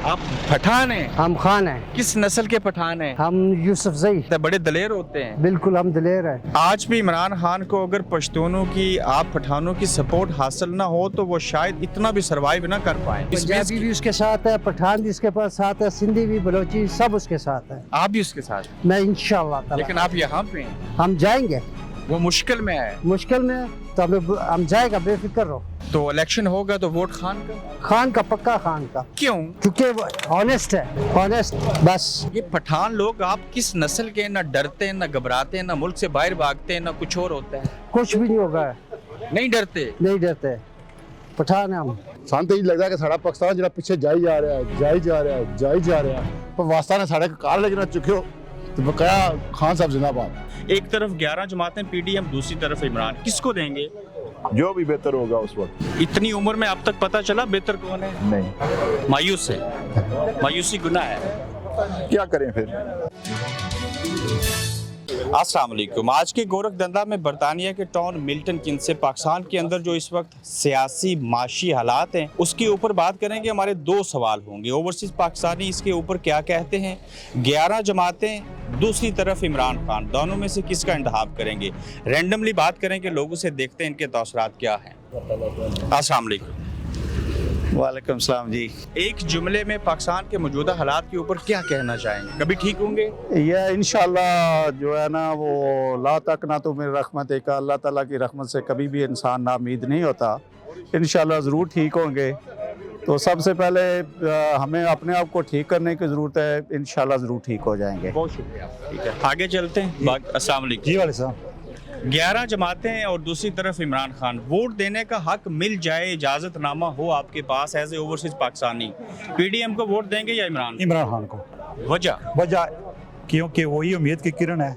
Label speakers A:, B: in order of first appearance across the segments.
A: आप पठान हैं?
B: हम खान हैं।
A: किस नस्ल के पठान हैं?
B: हम यूसुफ जई।
A: बड़े दलेर होते हैं।
B: बिल्कुल हम दिलेर हैं।
A: आज भी इमरान खान को अगर पश्तूनों की, आप पठानों की सपोर्ट हासिल ना हो तो वो शायद इतना भी सरवाइव ना कर पाए।
B: पंजाबी भी उसके साथ है, पठान भी उसके पास साथ है, सिंधी भी, बलोची सब उसके साथ है।
A: आप भी उसके साथ?
B: मैं इंशाल्लाह ताला।
A: लेकिन आप यहाँ पे हैं।
B: हम जाएंगे।
A: वो मुश्किल में है।
B: मुश्किल में तो हम जाएगा, बेफिक्र रहो।
A: तो इलेक्शन होगा तो वोट खान का?
B: खान का, पक्का खान का।
A: क्यों?
B: क्योंकि ऑनेस्ट है, ऑनेस्ट बस।
A: ये पठान लोग आप किस नस्ल के? ना डरते हैं, ना घबराते हैं, ना मुल्क से बाहर भागते हैं, ना कुछ और होता है?
B: कुछ भी नहीं होगा।
A: नहीं डरते?
B: नहीं डरते, पठान है हम।
C: ਸਾਨੂੰ ਤਾਂ ਇਹ ਲੱਗਦਾ ਕਿ ਸਾਡਾ ਪਾਕਿਸਤਾਨ ਜਿਹੜਾ ਪਿੱਛੇ ਜਾਈ ਜਾ ਰਿਹਾ ਪਰ ਵਾਸਤਾ ਨੇ ਸਾਡੇ ਕਾਰ ਲੈ ਕੇ ਨਾ ਚੁੱਕਿਓ ਤੇ ਬਕਾਇਆ ਖਾਨ ਸਾਹਿਬ जिंदाबाद।
A: एक तरफ 11 जमातें पीडीएम, दूसरी तरफ इमरान, किसको देंगे?
C: जो भी बेहतर होगा उस वक्त।
A: इतनी उम्र में अब तक पता चला बेहतर कौन है?
C: नहीं,
A: मायूस है। मायूसी गुनाह है।
C: क्या करें फिर।
A: अस्सलाम वालेकुम। आज के गोरख धंधा में बरतानिया के टाउन मिल्टन किन्स से पाकिस्तान के अंदर जो इस वक्त सियासी माशी हालात हैं उसके ऊपर बात करेंगे। हमारे दो सवाल होंगे। ओवरसीज पाकिस्तानी इसके ऊपर क्या कहते हैं, 11 जमातें, दूसरी तरफ इमरान खान, दोनों में से किसका इंतखाब करेंगे? रैंडमली बात करेंगे लोगों से, देखते हैं इनके तौसरात क्या हैं। अस्सलाम वालेकुम।
D: वालेकुम सलाम जी।
A: एक जुमले में पाकिस्तान के मौजूदा हालात के ऊपर क्या कहना चाहेंगे? कभी ठीक होंगे?
D: यह इंशाल्लाह जो है ना वो ला तक ना तो मेरी रहमत एक अल्लाह ताला की रहमत से कभी भी इंसान नाउम्मीद नहीं होता। इंशाल्लाह ज़रूर ठीक होंगे। तो सबसे पहले हमें अपने आप को ठीक करने की ज़रूरत है। इंशाल्लाह ज़रूर ठीक हो जाएंगे।
A: बहुत शुक्रिया। ठीक है, आगे चलते हैं। अस्सलाम वालेकुम।
D: जी वाले साहब।
A: 11 जमातें और दूसरी तरफ इमरान खान, वोट देने का हक मिल जाए, इजाजतनामा हो आपके पास as a overseas Pakistani, PDM को वोट देंगे या इमरान
E: खान को?
A: वजह
E: क्योंकि वही उम्मीद की किरण है।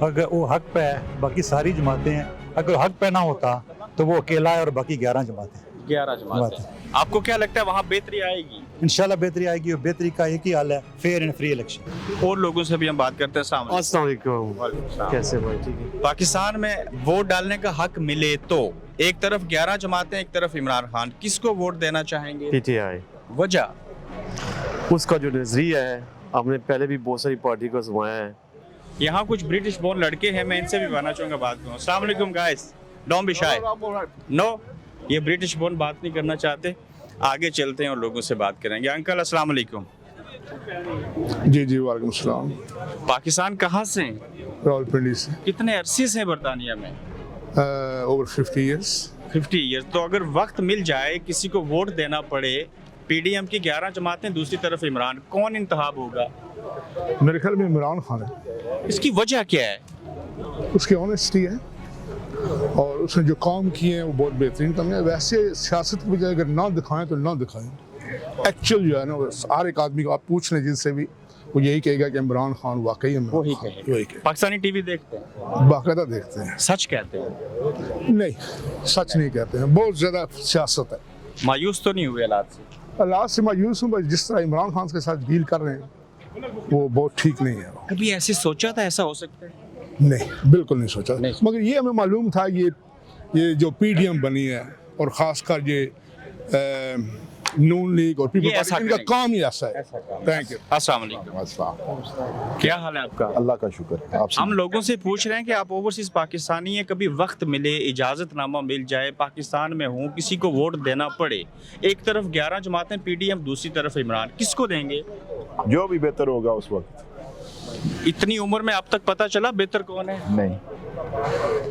E: अगर वो हक पे है, बाकी सारी जमातें हैं। अगर हक पे ना होता तो वो अकेला है और बाकी 11 जमातें।
A: 11 जमातें। आपको क्या लगता है वहाँ बेहतरी आएगी?
E: इंशाल्लाह बेहतरी आएगी और बेहतरी का एक ही हाल है, फेयर एंड फ्री इलेक्शन।
A: और लोगों से भी हम बात करते हैं।
F: अस्सलाम वालेकुम। कैसे भाई? ठीक है।
A: पाकिस्तान में वोट डालने का हक मिले तो एक तरफ 11 जमातें, एक तरफ इमरान खान, किसको वोट देना चाहेंगे?
F: पीटीआई।
A: वजह
F: उसका जो नजरिया है, आपने पहले भी बहुत सारी पार्टी को आजमाया है।
A: यहाँ कुछ ब्रिटिश बोर्न लड़के हैं, मैं इनसे भी कहना चाहूँगा बात करूँ। अस्सलाम वालेकुम guys, don't be shy. No, ये ब्रिटिश बोर्न बात नहीं करना चाहते। आगे चलते हैं और लोगों से बात करेंगे। अंकल अस्सलाम वालेकुम।
C: जी जी वालेकुम सलाम।
A: पाकिस्तान कहाँ से हैं?
C: रावलपिंडी से।
A: कितने अरसे से हैं बरतानिया में?
C: Over 50 years.
A: 50 ईयर्स। तो अगर वक्त मिल जाए, किसी को वोट देना पड़े, पीडीएम की 11 जमातें, दूसरी तरफ इमरान, कौन इंतखाब होगा?
C: मेरे ख्याल में इमरान खान है।
A: इसकी वजह क्या है?
C: उसकी ऑनेस्टी है और उसने जो काम किए हैं वो बहुत बेहतरीन काम है। वैसे सियासत की बजाय अगर ना दिखाएं तो ना दिखाएं। एक्चुअल जो है ना, हर एक आदमी को आप पूछ लें जिनसे भी, वो यही कहेगा कि इमरान खान वाकई
A: वही कहे। पाकिस्तानी टीवी देखते हैं?
C: बाकायदा देखते हैं।
A: सच कहते हैं?
C: नहीं, सच नहीं कहते हैं। बहुत ज़्यादा सियासत है।
A: मायूस तो नहीं हुए हालात से?
C: हालात से मायूस हूँ, बस जिस तरह इमरान खान के साथ डील कर रहे हैं वो बहुत ठीक नहीं है।
A: कभी ऐसे सोचा था ऐसा हो सकता है?
C: नहीं, बिल्कुल नहीं सोचा।
A: नहीं।
C: मगर ये हमें मालूम था ये जो पीडीएम बनी है और ख़ासकर ये नून लीग और पीपल पार्टी, इनका काम ही ऐसा है। Thank you.
A: अस्सलाम वालेकुम। क्या हाल है आपका?
C: अल्लाह का शुक्र है। आप
A: हम लोगों से पूछ रहे हैं कि आप ओवरसीज पाकिस्तानी हैं, कभी वक्त मिले, इजाजतनामा मिल जाए, पाकिस्तान में हूँ, किसी को वोट देना पड़े, एक तरफ 11 जमातें पीडीएम, दूसरी तरफ इमरान, किसको देंगे?
C: जो भी बेहतर होगा उस वक्त।
A: इतनी उम्र में अब तक पता चला बेहतर कौन है?
C: नहीं।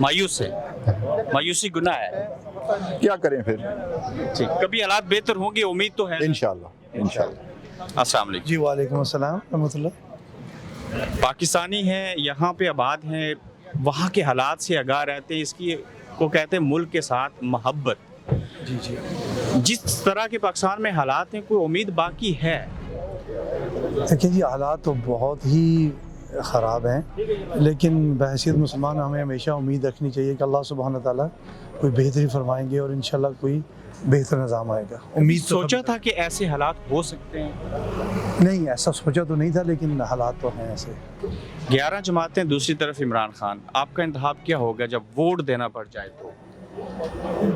A: मायूस है। मायूसी गुनाह है।
C: क्या करें फिर।
A: ठीक, कभी हालात बेहतर होंगे, उम्मीद तो है।
C: इंशाल्लाह इंशाल्लाह।
A: अस्सलाम वालेकुम।
E: जी वालेकुम अस्सलाम रहमतुल्लाह।
A: पाकिस्तानी हैं, यहाँ पे आबाद हैं, वहाँ के हालात से आगाह रहते हैं, इसकी को कहते हैं मुल्क के साथ मोहब्बत।
E: जी जी।
A: जिस तरह के पाकिस्तान में हालात हैं, कोई उम्मीद बाकी है?
E: देखिए जी, हालात तो बहुत ही ख़राब हैं, लेकिन बहैसियत मुसलमान हमें हमेशा उम्मीद रखनी चाहिए कि अल्लाह सुब्हान ताला कोई बेहतरी फरमाएंगे और इंशाल्लाह कोई बेहतर निज़ाम आएगा। उम्मीद
A: सोचा था कि ऐसे हालात हो सकते हैं?
E: नहीं, ऐसा सोचा तो नहीं था, लेकिन हालात तो हैं ऐसे।
A: 11 जमातें, दूसरी तरफ इमरान खान, आपका इंतखाब क्या होगा जब वोट देना पड़ जाए तो?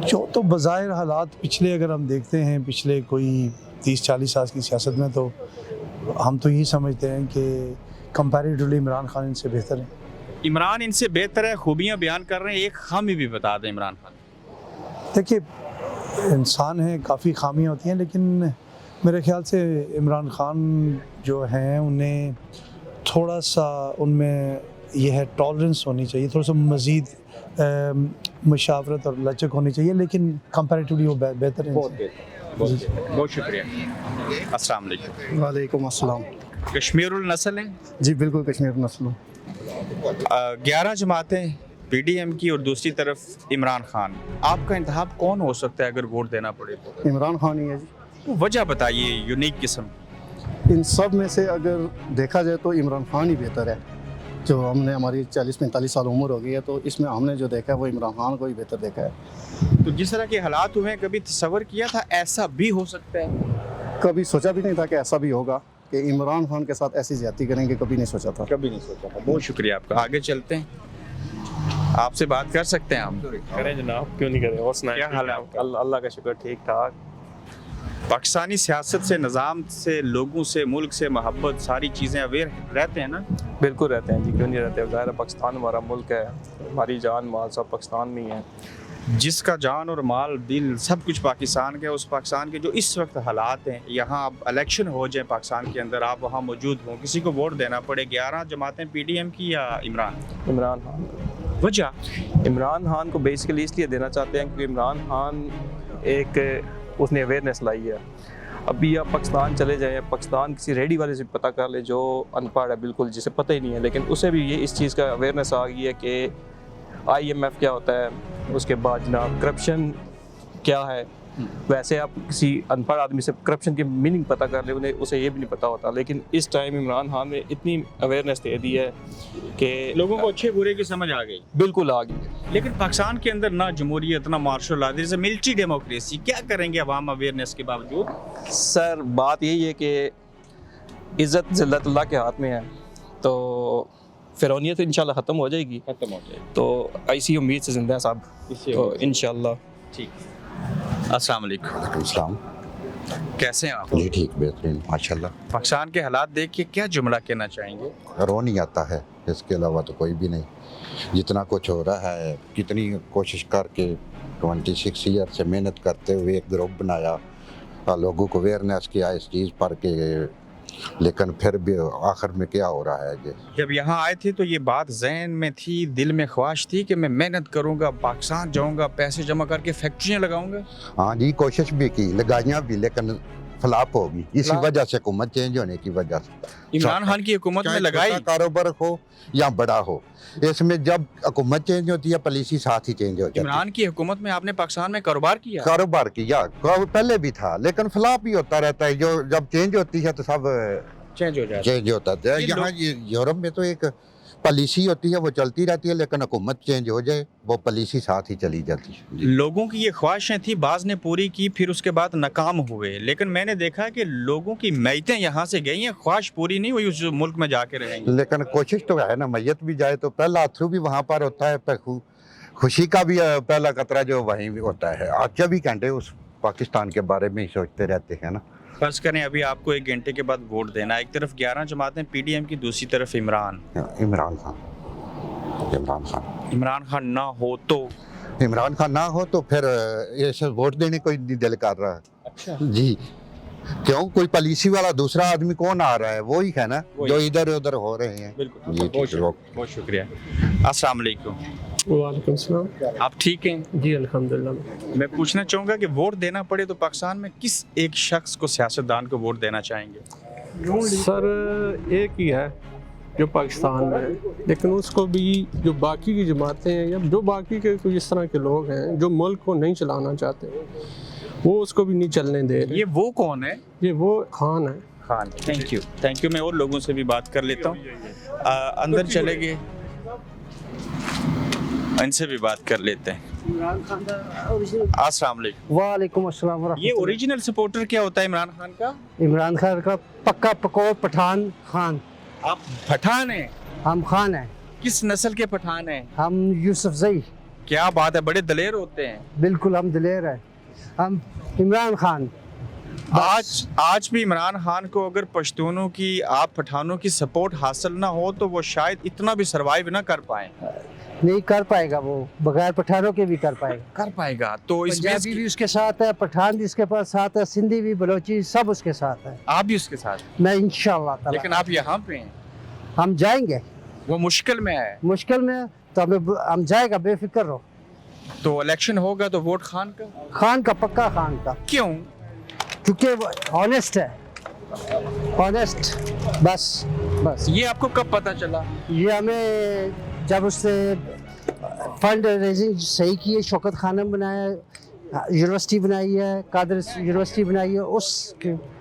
E: जो तो बज़ाहिर हालात पिछले अगर हम देखते हैं, पिछले कोई 30-40 साल की सियासत में, तो हम तो यही समझते हैं कि कंपैरेटिवली इमरान खान इनसे बेहतर है।
A: इमरान इनसे बेहतर है, खूबियां बयान कर रहे हैं, एक खामी भी बता दें इमरान खान।
E: देखिए, इंसान है, काफ़ी खामियां होती हैं, लेकिन मेरे ख्याल से इमरान खान जो हैं उन्हें थोड़ा सा उनमें यह है टॉलरेंस होनी चाहिए, थोड़ा सा मज़ीद मशावरत और लचक होनी चाहिए, लेकिन कंपैरेटिवली वो बेहतर है।
A: बहुत शुक्रिया। अस्सलाम वालेकुम।
G: वालेकुम अस्सलाम।
A: कश्मीरुल नस्ल है
G: जी बिल्कुल, कश्मीर नस्ल।
A: 11 जमातें पीडीएम की और दूसरी तरफ इमरान खान, आपका इंतखाब कौन हो सकता है अगर वोट देना पड़े तो?
G: इमरान खान ही है जी।
A: तो वजह बताइए यूनिक किस्म।
G: इन सब में से अगर देखा जाए तो इमरान खान ही बेहतर है। जो हमने, हमारी 40-45 साल उम्र हो गई है, तो इसमें हमने जो देखा है वो इमरान खान को ही बेहतर देखा है।
A: तो जिस तरह के हालात हुए हैं, कभी तसव्वुर किया था ऐसा भी हो सकता है?
G: कभी सोचा भी नहीं था कि ऐसा भी होगा कि इमरान खान के साथ ऐसी ज्यादती करेंगे, कभी नहीं सोचा था।
A: कभी नहीं सोचा था। बहुत शुक्रिया आपका। आगे चलते हैं, आपसे बात कर सकते हैं हम?
H: करें जनाब, क्यों नहीं करें। और सुनाएं,
A: क्या हाल है आपका?
H: अल्लाह का शुक्र, ठीक ठाक।
A: पाकिस्तानी सियासत से, निज़ाम से, लोगों से, मुल्क से मोहब्बत, सारी चीज़ें अवेयर रहते हैं ना?
H: बिल्कुल रहते हैं जी, क्यों नहीं रहते। ज़ाहिर है पाकिस्तान हमारा मुल्क है, हमारी जान माल सब पाकिस्तान में ही है।
A: जिसका जान और माल दिल सब कुछ पाकिस्तान का, उस पाकिस्तान के जो इस वक्त हालात हैं, यहाँ अब इलेक्शन हो जाए पाकिस्तान के अंदर, आप वहाँ मौजूद हों, किसी को वोट देना पड़े, 11 जमातें पीडीएम की या इमरान?
H: इमरान खान।
A: वजह?
H: इमरान खान को बेसिकली इसलिए देना चाहते हैं क्योंकि इमरान खान एक उसने अवेयरनेस लाई है। अभी आप पाकिस्तान चले जाएं, पाकिस्तान किसी रेडी वाले से पता कर ले जो अनपढ़ है बिल्कुल, जिसे पता ही नहीं है, लेकिन उसे भी ये इस चीज़ का अवेयरनेस आ गई है कि IMF क्या होता है, उसके बाद जनाब करप्शन क्या है। वैसे आप किसी अनपढ़ आदमी से करप्शन की मीनिंग पता कर ले, उन्हें उसे ये भी नहीं पता होता, लेकिन इस टाइम इमरान खान ने इतनी अवेयरनेस दे दी है कि
A: लोगों को अच्छे बुरे की समझ आ गई।
H: बिल्कुल आ गई।
A: लेकिन पाकिस्तान के अंदर ना जमहूरियत, ना मार्शल लॉ, जैसे मिलिट्री डेमोक्रेसी, क्या करेंगे अवाम अवेयरनेस के बावजूद?
H: सर बात यही है कि इज़्ज़त ज़िल्लत अल्लाह के हाथ में है, तो फ़िरौनियत इंशाल्लाह ख़त्म हो जाएगी।
A: खत्म हो जाए
H: तो ऐसी उम्मीद से ज़िंदा है साहब, तो इंशाल्लाह।
A: ठीक। अस्सलाम वालेकुम।
I: इस्लाम।
A: कैसे हैं आप?
I: जी ठीक, बेहतरीन माशाल्लाह।
A: पाकिस्तान के हालात देख के क्या जुमला कहना चाहेंगे?
I: रो नहीं आता है, इसके अलावा तो कोई भी नहीं। जितना कुछ हो रहा है, कितनी कोशिश करके 26 ईयर से मेहनत करते हुए एक ग्रुप बनाया, लोगों को अवेयरनेस किया इस चीज़ पर के, लेकिन फिर भी आखिर में क्या हो रहा है जी।
A: जब यहाँ आए थे तो ये बात जहन में थी, दिल में ख्वाहिश थी कि मैं मेहनत करूँगा, पाकिस्तान जाऊँगा, पैसे जमा करके फैक्ट्रियाँ लगाऊँगा?
I: हाँ जी, कोशिश भी की, लगाइयाँ भी, लेकिन फ्लॉप होगी इसी वजह से, हुकूमत चेंज होने की वजह से।
A: इमरान खान की हुकूमत में
I: चाहे
A: लगाई।
I: छोटा कारोबार हो या बड़ा हो, इसमें जब हुकूमत चेंज होती है पॉलिसी साथ ही चेंज हो जाती है।
A: इमरान की हुकूमत में आपने पाकिस्तान में कारोबार किया?
I: कारोबार किया, पहले भी था, लेकिन फ्लॉप ही होता रहता है। जो जब चेंज होती है तो सब
A: चेंज हो जाता है।
I: चेंज होता है।
A: ये
I: यहाँ यूरोप में तो एक पॉलिसी होती है, वो चलती रहती है, लेकिन हुकूमत चेंज हो जाए वो पॉलिसी साथ ही चली जाती है।
A: लोगों की ये ख्वाहिशें थी, बाज़ ने पूरी की, फिर उसके बाद नाकाम हुए, लेकिन मैंने देखा कि लोगों की मैयतें यहाँ से गई हैं, ख्वाहिश पूरी नहीं हुई उस मुल्क में जाके रहेंगे।
I: लेकिन कोशिश तो है ना, मैयत भी जाए तो पहला अथरू भी वहाँ पर होता है, खुशी का भी पहला कतरा जो वहीं भी होता है। आज 24 घंटे उस पाकिस्तान के बारे में ही सोचते रहते हैं ना।
A: फर्ज करें अभी आपको 1 घंटे के बाद वोट देना है, एक तरफ 11 जमातें पीडीएम की, दूसरी तरफ इमरान खान ना हो तो?
I: इमरान खान ना हो तो फिर ऐसे वोट देने को ही नहीं दिल कर रहा।
A: अच्छा
I: जी, क्यों? कोई पॉलिसी वाला दूसरा आदमी कौन आ रहा है? वो ही है ना जो इधर उधर हो रहे हैं।
A: बिल्कुल,
I: जी
A: बहुत शुक्रिया। अस्सलाम वालेकुम।
J: वालेकुम सलाम।
A: आप ठीक हैं?
J: जी अल्हम्दुलिल्लाह।
A: मैं पूछना चाहूँगा कि वोट देना पड़े तो पाकिस्तान में किस एक शख्स को, सियासतदान को वोट देना चाहेंगे?
J: सर एक ही है जो पाकिस्तान में है, लेकिन उसको भी जो बाकी की जमातें हैं या जो बाकी के कोई इस तरह के लोग हैं जो मुल्क को नहीं चलाना चाहते, वो उसको भी नहीं चलने दे रहे।
A: ये वो कौन है?
J: ये वो खान है।
A: खान। Thank you. मैं और लोगों से भी बात कर लेता हूँ। अंदर चले गए, इनसे भी बात कर लेते हैं। अस्सलाम वालेकुम।
B: वालेकुम अस्सलाम व
A: ये ओरिजिनल सपोर्टर क्या होता है इमरान खान का?
B: इमरान खान का पक्का पकोर पठान खान।
A: आप पठान हैं?
B: हम खान हैं।
A: किस नस्ल के पठान हैं?
B: हम यूसुफजई।
A: क्या बात है, बड़े दलेर होते हैं।
B: बिल्कुल, हम दिलेर हैं। हम इमरान खान
A: आज भी इमरान खान को अगर पश्तूनों की, आप पठानों की सपोर्ट हासिल ना हो तो वो शायद इतना भी सरवाइव ना कर पाए।
B: नहीं कर पाएगा, वो बगैर पठानों के भी कर पाएगा।
A: तो इस
B: पंजाबी भी उसके साथ है, पठान भी उसके पास साथ है, सिंधी भी, बलोची सब उसके साथ है।
A: आप भी उसके साथ,
B: मैं इंशाल्लाह ताला।
A: लेकिन आप यहाँ पे हैं,
B: हम जाएंगे,
A: वो मुश्किल में है।
B: मुश्किल में तो हम जाएगा, बेफिक्र रहो।
A: तो इलेक्शन होगा तो वोट खान का?
B: खान का, पक्का खान का।
A: क्यों?
B: क्योंकि वो ऑनेस्ट है, ऑनेस्ट। बस
A: ये आपको कब पता चला?
B: ये हमें जब उससे फंड रेजिंग सही की है, शौकत खानम बनाया, यूनिवर्सिटी बनाई है, कादर यूनिवर्सिटी बनाई है,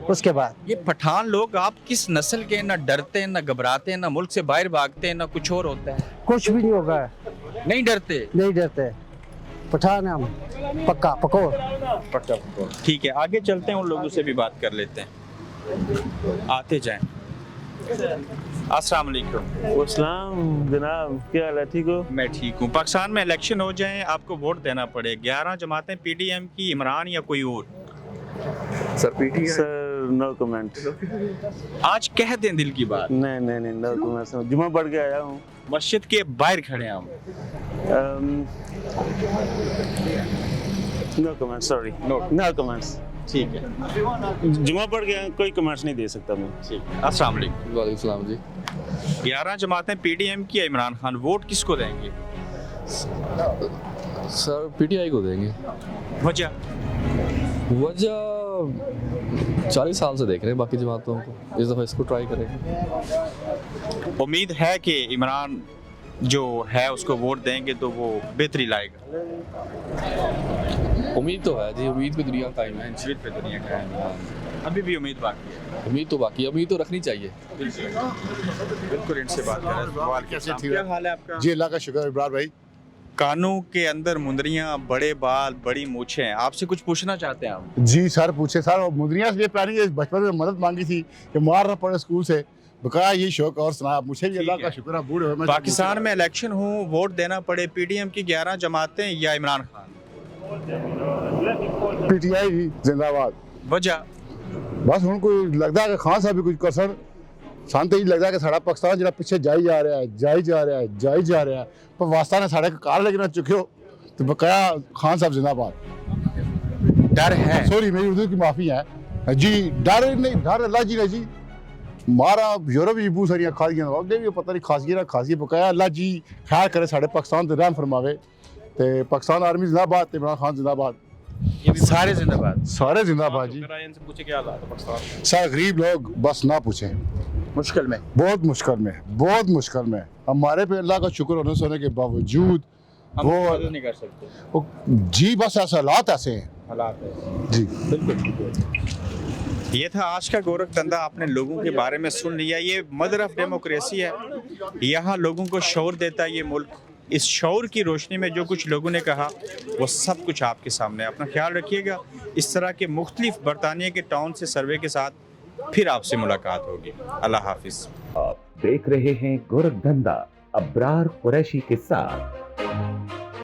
B: उसके बाद।
A: ये पठान लोग आप किस नस्ल के? ना डरते हैं, ना घबराते हैं, ना मुल्क से बाहर भागते हैं, ना कुछ और होता है?
B: कुछ भी नहीं होगा,
A: नहीं डरते?
B: नहीं डरते, पठान हम पक्का पकोड़।
A: ठीक है, आगे चलते हैं, उन लोगों से भी बात कर लेते हैं, आते जाएं। अस्सलाम वालेकुम।
F: अस्सलाम जनाब, क्या हाल है? ठीक हो?
A: मैं ठीक हूँ। पाकिस्तान में इलेक्शन हो जाए, आपको वोट देना पड़े, 11 जमातें पीडीएम की, इमरान या कोई और?
F: Sir PT sir, no comment.
A: आज कह दें दिल की बात।
F: नहीं नो कमेंट। जुमा पढ़ के आया हूँ,
A: मस्जिद के बाहर खड़े हैं हम।
F: No comment, sorry, no comments.
A: ठीक है,
F: जुमा पढ़ के कोई कमेंट्स नहीं दे सकता मैं।
A: ठीक है। अस्सलाम वालेकुम।
H: वालेकुम सलाम जी।
A: 11 जमातें पीडीएम की, इमरान खान, वोट किसको देंगे?
H: सर पीटीआई को देंगे।
A: वजह
H: 40 साल से देख रहे हैं बाकी जमातों को, इस दफ़ा इसको ट्राई करेंगे।
A: उम्मीद है कि इमरान जो है उसको वोट देंगे तो वो बेहतरी लाएगा।
H: उम्मीद तो है जी, उम्मीद पे दुनिया कायम है।
A: उम्मीद पे दुनिया कायम है, अभी भी उम्मीद बाकी है।
H: उम्मीद तो बाकी है, उम्मीद तो रखनी चाहिए।
A: बिल्कुल, इनसे बात करें।
C: कैसे ठीक
A: क्या
C: है?
A: हाल है आपका?
C: जी अल्लाह का शुक्र इब्रार भाई।
A: कानों के अंदर मुंदरियां, बड़े बाल, बड़ी मूछें, आपसे कुछ पूछना चाहते हैं हम?
C: जी सर पूछे सर, और मुद्रियाँ से ये प्यारी है, बचपन में मदद मांगी थी कि मार ना पड़े स्कूल से, बकाया ये शौक और सुना मुझे भी अल्लाह का शुक्र है, बूढ़े हुए मैं
A: पाकिस्तान में इलेक्शन हो, वोट देना पड़े, पीडीएम की 11 जमातें या इमरान खान?
C: पीटीआई जिंदाबाद।
A: वजह
C: बस ਹੁਣ ਕੋਈ ਲੱਗਦਾ ਕਿ ਖਾਨ ਸਾਹਿਬ ਵੀ ਕੁਝ ਕਰ ਸਨ, ਸਾਨੂੰ ਤਾਂ ਇਹ ਲੱਗਦਾ ਕਿ ਸਾਡਾ ਪਾਕਿਸਤਾਨ ਜਿਹੜਾ ਪਿੱਛੇ ਜਾਈ ਜਾ ਰਿਹਾ ਹੈ ਪਰ ਵਾਸਤਾ ਨੇ ਸਾਡੇ ਕਾਰ लेकिन चुकियो तो बकाया खान साहब जिंदाबाद।
A: डर है?
C: सॉरी मेरी उर्दू की माफी है जी। डर नहीं, डर अल्लाह जी ने जी मारा यूरोप जी बहुत सारियां खासियां अगे भी पता नहीं खासियां खासियां बकाया अल्लाह जी खैर करे साढ़े पाकिस्तान ते रहम फरमावे ते पाकिस्तान आर्मी जिंदाबाद ते इमरान खान जिंदाबाद।
A: ये भी सारे जिंदाबाद,
C: सारे जिंदाबाद जी।
A: इनसे पूछे क्या हालात है पाकिस्तान?
C: सारे गरीब लोग बस ना पूछें,
A: मुश्किल में,
C: बहुत मुश्किल में। हमारे पे अल्लाह का शुक्र होने के बावजूद
A: हम
C: वो
A: मदद नहीं कर सकते
C: जी, बस ऐसे हालात ऐसे हैं
A: हालात है
C: जी।
A: बिल्कुल। ये था आज का गोरख धंधा। आपने लोगों के बारे में सुन लिया। ये मदर ऑफ डेमोक्रेसी है, यहाँ लोगों को शौर देता है ये मुल्क। इस शौर की रोशनी में जो कुछ लोगों ने कहा वो सब कुछ आपके सामने। अपना ख्याल रखिएगा। इस तरह के मुख्तलिफ बरतानिया के टाउन से सर्वे के साथ फिर आपसे मुलाकात होगी। अल्लाह हाफिज।
K: आप देख रहे हैं गोरख धंधा अब्रार कुरैशी के साथ।